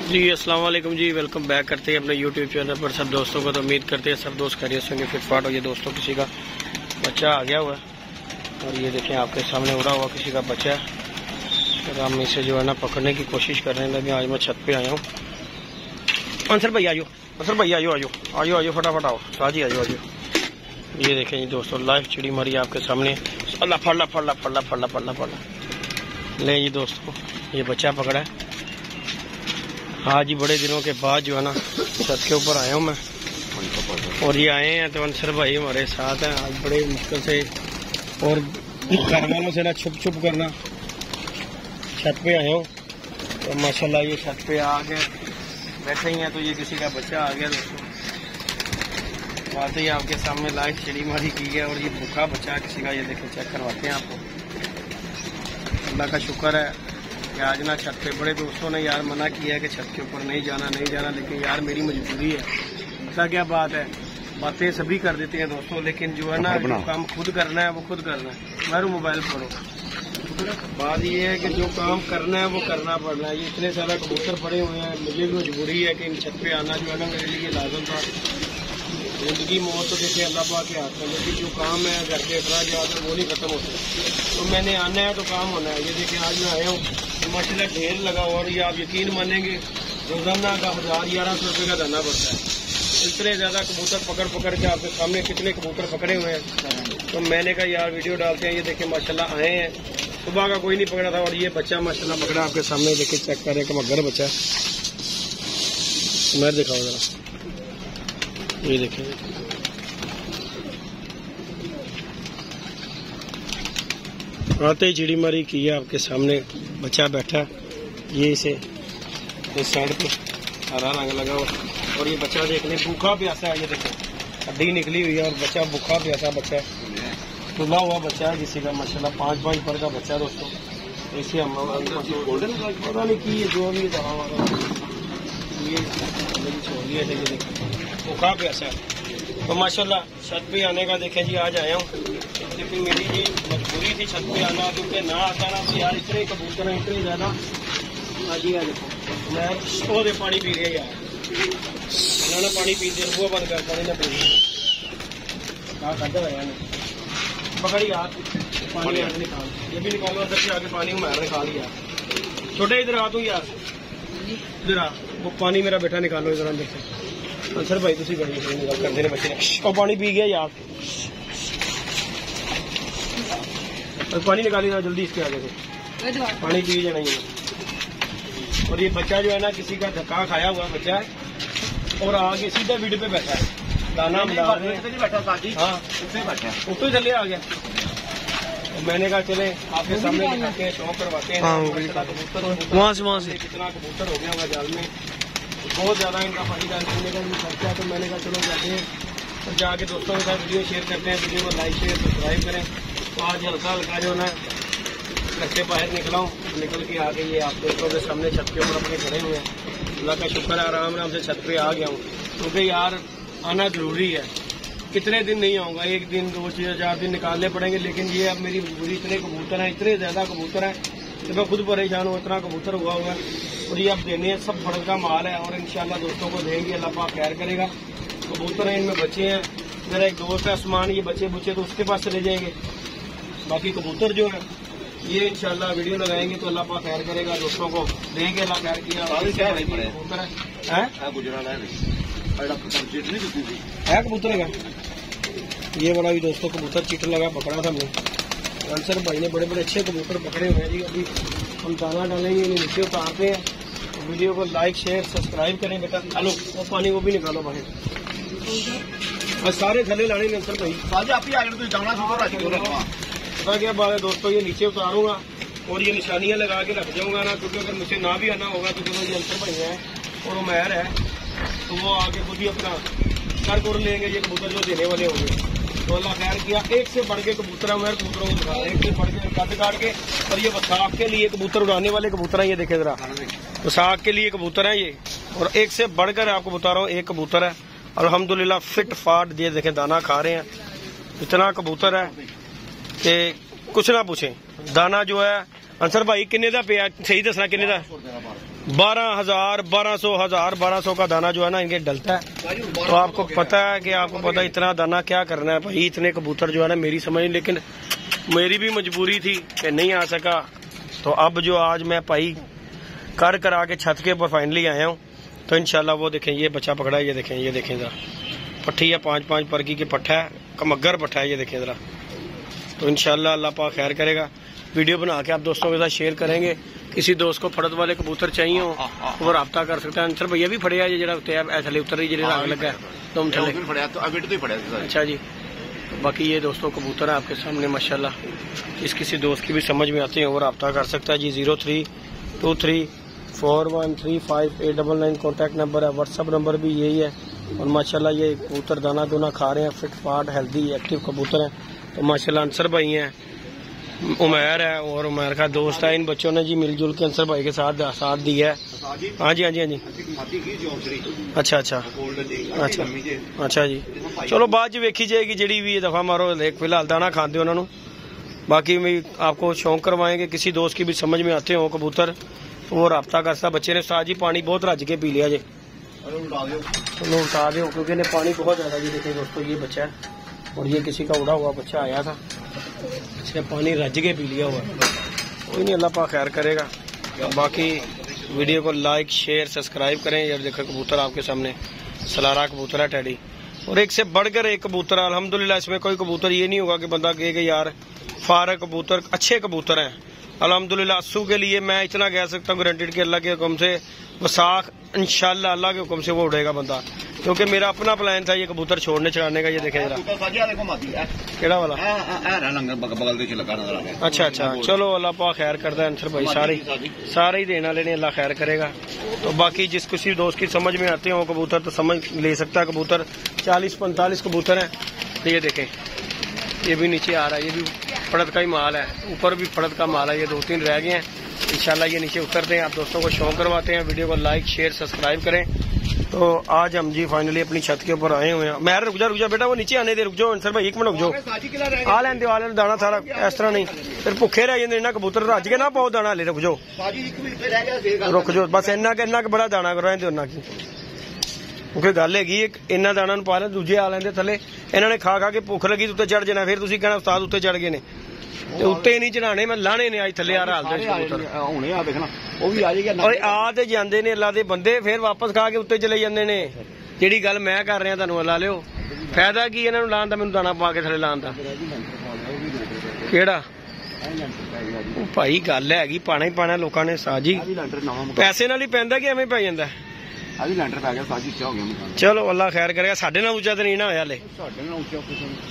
जी अस्सलाम वालेकुम जी, welcome back करते हैं अपने यूट्यूब चैनल पर सब दोस्तों को। तो उम्मीद करते हैं सब दोस्त खैरियत होंगे, फिटफाट हो। ये दोस्तों किसी का बच्चा आ गया हुआ है और ये देखें आपके सामने उड़ा हुआ किसी का बच्चा है और हम इसे जो है ना पकड़ने की कोशिश कर रहे हैं। लेकिन आज मैं छत पे आया हूँ। अंसर भाई आयो, अंसर भाई आयो आयो आयो आयो फटाफट आओ, साजी आयो आयो। ये देखें जी दोस्तों, लाइव चिड़ी मरी आपके सामने। अल्लाह फड़ला फड़ला फड़ला फड़ला फड़ला फड़ला ले जी दोस्तों, ये बच्चा पकड़ा है। आज ही बड़े दिनों के बाद जो है ना छत के ऊपर आया हूँ मैं और ये आए हैं तो अंसर भाई हमारे साथ हैं। आज बड़े मुश्किल से और घर वालों से ना छुप छुप करना छत पे आया हूँ। तो माशाल्लाह ये छत पे आ गए बैठे ही हैं। तो ये किसी का बच्चा आ गया दोस्तों, बात ही आपके सामने लाइव चिड़ी मारी की है और ये भूखा बच्चा किसी का। ये देखें, चेक करवाते हैं आपको। अल्लाह का शुक्र है कि आज ना छत पे बड़े दोस्तों ने यार मना किया है कि छत के ऊपर नहीं जाना, लेकिन यार मेरी मजबूरी है। पता क्या बात है, बातें सभी कर देते हैं दोस्तों, लेकिन जो है ना जो काम खुद करना है वो खुद करना है। मेरे मोबाइल पढ़ो, बात ये है कि जो काम करना है वो करना पड़ना है। ये इतने सारे कबूतर पड़े हुए हैं, मुझे भी मजबूरी है कि इन छत पे आना जो है ना मेरे लिए लाजम था। जिंदगी मौत तो देखिए अल्लाह पाक के हाथ में, लेकिन जो काम है घर के अखराज आते वो नहीं खत्म होते। तो मैंने आना है तो काम होना है। ये देखिए आज मैं आया हूँ माशाल्लाह ढेर लगा हुआ और ये आप यकीन मानेंगे रोजाना का 1000-1100 रुपये का दाना पड़ता है। इतने ज्यादा कबूतर पकड़ पकड़ के आपके सामने कितने कबूतर पकड़े हुए हैं। तो मैंने कहा यार वीडियो डालते हैं। ये देखिए माशाल्लाह आए हैं, सुबह का कोई नहीं पकड़ा था और ये बच्चा माशाल्लाह पकड़ा आपके सामने। देखिए चेक करें कि मगर बच्चा मैं दिखाऊँ जरा, ये देखिए आते ही चिड़ी मारी की है आपके सामने। बच्चा बैठा ये इसे इस साइड पे हरा रंग लगा हुआ और ये बच्चा देखने भूखा प्यासा है। ये देखो हड्डी निकली हुई है और बच्चा भूखा प्यासा बच्चा है, खुला हुआ बच्चा है किसी का माशाल्लाह 5-5 पर का बच्चा है दोस्तों। इसे हम गोल्डन पता नहीं की जो भी ये भूखा प्यासा है। तो माशाल्लाह छत पे आने का देखें जी आज आया हूँ, लेकिन मेरी जी मजबूरी थी छत पे आना, क्योंकि ना आता ना तो यार इतने कबूतर हैं इतने ज्यादा। आज ही देखो मैं सो दे पानी पी रहा यार, उन्होंने पानी पी दिया, वो बंद कर पानी ना पी कहा खादा है पकड़ी यार पानी निकाल, ये भी निकालो अंदर से आके पानी मैं निकाल लिया। छोटे इधर आ तू यार, इधर आ, वो पानी मेरा बेटा निकालो इधर अंदर से। अंसर भाई तुम बड़ी निकाल कर देने बच्चे ने और पानी पी गया यार, और पानी निकाली ना जल्दी इसके आगे से, पानी पी जाना ही। और ये बच्चा जो है ना किसी का धक्का खाया हुआ बच्चा है और आगे सीधा वीडियो पे बैठा है, दाना मिला हाँ ऊपर चले आ गया। मैंने कहा चले आपके सामने दिखाते हैं, शौक करवाते हैं। कबूतर वहाँ से कितना कबूतर हो गया होगा जाल में, बहुत ज्यादा इनका पानी डालने का भी खर्चा है। तो मैंने कहा चलो जाते हैं और जाके दोस्तों के साथ वीडियो शेयर करते हैं। वीडियो को लाइक शेयर सब्सक्राइब करें। तो आज हल्का हल्का जो ना घर से बाहर निकला हूँ, निकल के आके ये आप दोस्तों के सामने छत के ऊपर अपने खड़े हुए हैं। अल्लाह का शुक्र है आराम से छत पे आ गया हूँ, क्योंकि यार आना जरूरी है। कितने दिन नहीं आऊँगा, 1 दिन 2 4 दिन निकालने पड़ेंगे, लेकिन ये अब मेरी मजबूरी। इतने कबूतर हैं, इतने ज्यादा कबूतर हैं तो मैं खुद परेशान हूँ। इतना कबूतर हुआ है और ये अब देने हैं, सब फर्ज का माल है और इंशाल्लाह दोस्तों को देंगे, अल्लाह पाक खैर करेगा। कबूतर हैं, इनमें बच्चे हैं। मेरा एक दोस्त है आसमान, ये बच्चे बुच्चे तो उसके पास चले जाएंगे। बाकी कबूतर जो है ये इंशाल्लाह वीडियो लगाएंगे तो अल्लाह पाक खैर करेगा, दोस्तों को देंगे, अल्लाह खैर किया। कबूतर है कबूतर का ये वाला भी दोस्तों कबूतर चिट लगा पकड़ा था हमने। अंसर भाई ने बड़े बड़े अच्छे कबूतर पकड़े हुए हैं जी। अभी हम दाना डालेंगे, इन्हें नीचे उतारते हैं। तो वीडियो को लाइक शेयर सब्सक्राइब करें बेटा। हेलो वो पानी वो भी निकालो बाहर, और सारे थले लाने अंसर भाई आप ही आगे पता क्या बात है दोस्तों, ये नीचे उतारूंगा और ये निशानियां लगा के रख जाऊंगा ना, क्योंकि अगर मुझे ना भी आना होगा तो चलो ये अंसर भाई है और उमैर है तो वो आगे खुद ही अपना कर लेंगे। ये कबूतर जो देने वाले होंगे तो अल्लाह खैर किया। एक से बढ़ के कबूतर है, मैं कबूतरों को दिखा रहा एक से बढ़ के कद काट के। और ये वसाख के लिए कबूतर उड़ाने वाले कबूतर हैं, ये देखे जरा वसाख के लिए कबूतर हैं ये। और एक से बढ़कर आपको बता रहा हूँ एक कबूतर है, अल्हम्दुलिल्लाह फिट फाट ये देखे दाना खा रहे हैं। इतना कबूतर है कि कुछ ना पूछे। दाना जो है अंसर भाई किन्ने दा पे सही दसना किन्ने दा 12,000 1200 का दाना जो है ना इनके डलता है। तो आपको पता है कि इतना दाना क्या करना है भाई। इतने कबूतर जो है ना मेरी समझ, लेकिन मेरी भी मजबूरी थी कि नहीं आ सका। तो अब जो आज मैं भाई करा के छत के ऊपर फाइनली आया हूँ। तो इंशाल्लाह वो देखें, ये बच्चा पकड़ा है, ये देखें जरा पट्टी है, 5-5 परकी की पट्टा है, कमगर पट्टा है, ये देखें जरा। तो इंशाल्लाह अल्लाह पाक खैर करेगा। वीडियो बना के आप दोस्तों के साथ शेयर करेंगे। किसी दोस्त को फड़त वाले कबूतर चाहिए हो वो रब्ता कर सकता है। अंसर भैया भी फड़िया जो थले उतर रही जो आग लगा तुम थले। अच्छा जी, बाकी ये दोस्तों कबूतर है आपके सामने माशाल्लाह। किसी दोस्त की भी समझ में आते हैं वो रब्ता कर सकता है जी। 0323413589 कॉन्टैक्ट नंबर है। व्हाट्सअप नंबर भी यही है। और माशाल्लाह ये कबूतर दाना दूना खा रहे हैं, फिट फाट हेल्दी एक्टिव कबूतर हैं। तो माशाल्लाह अंसर भाई हैं, उमैर है और उमैर का दोस्त है। इन बच्चों ने जी मिलजुल के अंसर भाई के साथ दिया है। हाँ जी। अच्छा जी, चलो बाद वेखी जाएगी जी भी दफा मारो। फिलहाल दाना खाते उन्होंने, बाकी भी आपको शौक करवाएंगे। किसी दोस्त की भी समझ में आते हो कबूतर तो वो रब्ता कर सकता। बच्चे ने साथ जी पानी बहुत रज के पी लिया जी, चलो उठा दो क्योंकि इन्हें पानी बहुत ज्यादा। जी देखिए दोस्तों ये बच्चा है और ये किसी का उड़ा हुआ बच्चा आया था, इसने पानी रज के पी लिया हुआ। कोई नहीं, अल्लाह पाक खैर करेगा। बाकी वीडियो को लाइक शेयर सब्सक्राइब करें। यार देखो कबूतर आपके सामने सलारा कबूतर है टैडी, और एक से बढ़कर एक कबूतर है अल्हम्दुलिल्लाह। इसमें कोई कबूतर ये नहीं होगा कि बंदा कहे कि यार फारग कबूतर अच्छे कबूतर हैं अल्हम्दुलिल्लाह। अस्सू के लिए मैं इतना कह सकता हूँ गारंटेड कि अल्लाह के हुक्म से वसाख इंशाल्लाह अल्लाह के हुक्म से वो उड़ेगा बंदा, क्योंकि मेरा अपना प्लान था ये कबूतर छोड़ने चढ़ाने का। ये देखें जरा केड़ा वाला। अच्छा, चलो अल्लाह पाक खैर करता है। अंसर भाई सारे ही देने वाले ने, अल्लाह खैर करेगा। तो बाकी जिस किसी दोस्त की समझ में आते हो कबूतर तो समझ ले सकता है। कबूतर 40-45 कबूतर हैं। तो ये देखें ये भी नीचे आ रहा है, ये भी फड़त का ही माल है, ऊपर भी फड़त का माल है। ये 2-3 रह गए हैं, इंशाल्लाह ये नीचे उतरते हैं। आप दोस्तों को शौक करवाते हैं। वीडियो को लाइक शेयर सब्सक्राइब करें। तो आज हम जी फाइनली अपनी छत के ऊपर आए हुए हैं। मैं रुक जा बेटा, वो नीचे आने दे, रुक जाओ अंसर भाई 1 मिनट रुक जाओ। आ लें दाना सारा, इस तरह नहीं फिर भुखे रह जाते ना कबूतर। रज के ना पाओ दाना, ले रुक जाओ बस। इन्ना के बड़ा दाना करो उन्ना की, क्योंकि गल हैगी इन्ना दाना पा लें, दूजे आ लेंदे थले। इन्होंने खा के भुख लगी उत्ते चढ़ जाना, फिर तुसीं कहना उस्ताद उत्ते चढ़ गए ने। उत्ते नहीं चढ़ाने, मैं लाने ने अज थले हाल आते जाते ने अल्लाह दे बंदे, फिर वापस खा के उत्ते चले जाते ने। जिहड़ी गल मैं कर रहा तुहानूं ला लिओ, फायदा की इन्हां नूं लाण दा, मैनूं दाना पा के थले लाण दा। किहड़ा भाई गल हैगी पाना ही पाना लोकां ने साजी, पैसे नाल ही पैंदा कि एवें पै जांदा। चलो अल्लाह खैर करेगा, साढ़े नाल ऊंचा तो नहीं ना होया ले।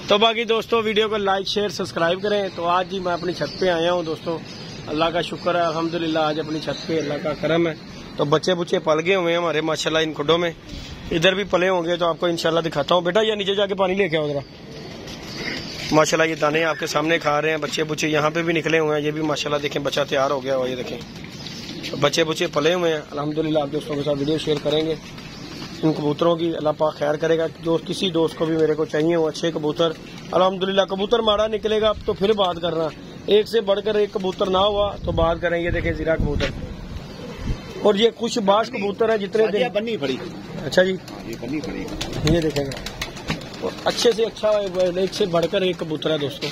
तो बाकी दोस्तों वीडियो को लाइक शेयर सब्सक्राइब करें। तो आज जी मैं अपनी छत पे आया हूँ दोस्तों, अल्लाह का शुक्र है अल्हम्दुलिल्लाह। आज अपनी छत पे अल्लाह का करम है। तो बच्चे बुच्चे पल गए हुए हैं हमारे माशाल्लाह इन खुडों में, इधर भी पले होंगे तो आपको इंशाल्लाह दिखाता हूँ। बेटा ये नीचे जाके पानी लेके आओ जरा। माशाल्लाह ये दाने आपके सामने खा रहे हैं बच्चे बुच्चे, यहाँ पे भी निकले हुए हैं। ये भी माशाल्लाह देखें बच्चा तैयार हो गया हुआ, ये देखें बच्चे बुच्चे पले हुए हैं अल्हम्दुलिल्लाह। आप दोस्तों के साथ वीडियो शेयर करेंगे इन कबूतरों की, अल्लाह पाक खैर करेगा। जो किसी दोस्त को भी मेरे को चाहिए हो अच्छे कबूतर अल्हम्दुलिल्लाह। कबूतर माड़ा निकलेगा तो फिर बात करना, एक से बढ़कर एक कबूतर ना हुआ तो बात करें। ये देखें जीरा कबूतर, और ये कुछ बाश कबूतर है जितने बन्नी पड़ी। अच्छा जी ये देखेंगे, और अच्छे से अच्छा एक से बढ़कर एक कबूतर है दोस्तों।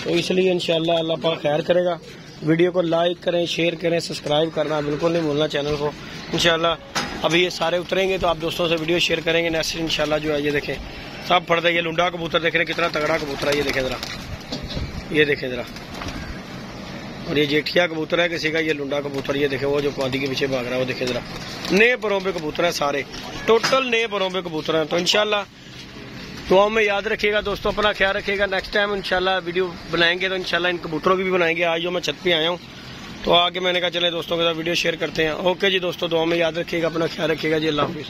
तो इसलिए इंशाल्लाह अल्लाह पाक खैर करेगा। वीडियो को लाइक करें शेयर करें सब्सक्राइब करना बिल्कुल नहीं भूलना चैनल को इंशाल्लाह। अभी ये सारे उतरेंगे तो आप दोस्तों से वीडियो शेयर करेंगे नेक्स्ट इंशाल्लाह जो है। ये देखें सब फड़ते, ये लुंडा कबूतर देख रहे हैं कितना तगड़ा कबूतर है, ये देखें जरा, ये देखें जरा। और ये जेठिया कबूतर है किसी का, ये लुंडा कबूतर, ये देखें वो जो पादी के पीछे भाग रहा है वो देखें जरा। नए परों पे कबूतर है सारे, टोटल नए परों पे कबूतर है। तो इंशाल्लाह दुआओं में याद रखिएगा दोस्तों, अपना ख्याल रखिएगा। नेक्स्ट टाइम इंशाल्लाह वीडियो बनाएंगे तो इंशाल्लाह इन कबूतरों की भी बनाएंगे। आज जो मैं छत पे आया हूँ तो आके मैंने कहा चले दोस्तों के साथ वीडियो शेयर करते हैं। ओके जी दोस्तों, दुआओं में याद रखिएगा, अपना ख्याल रखिएगा जी, अल्लाह हाफिज़।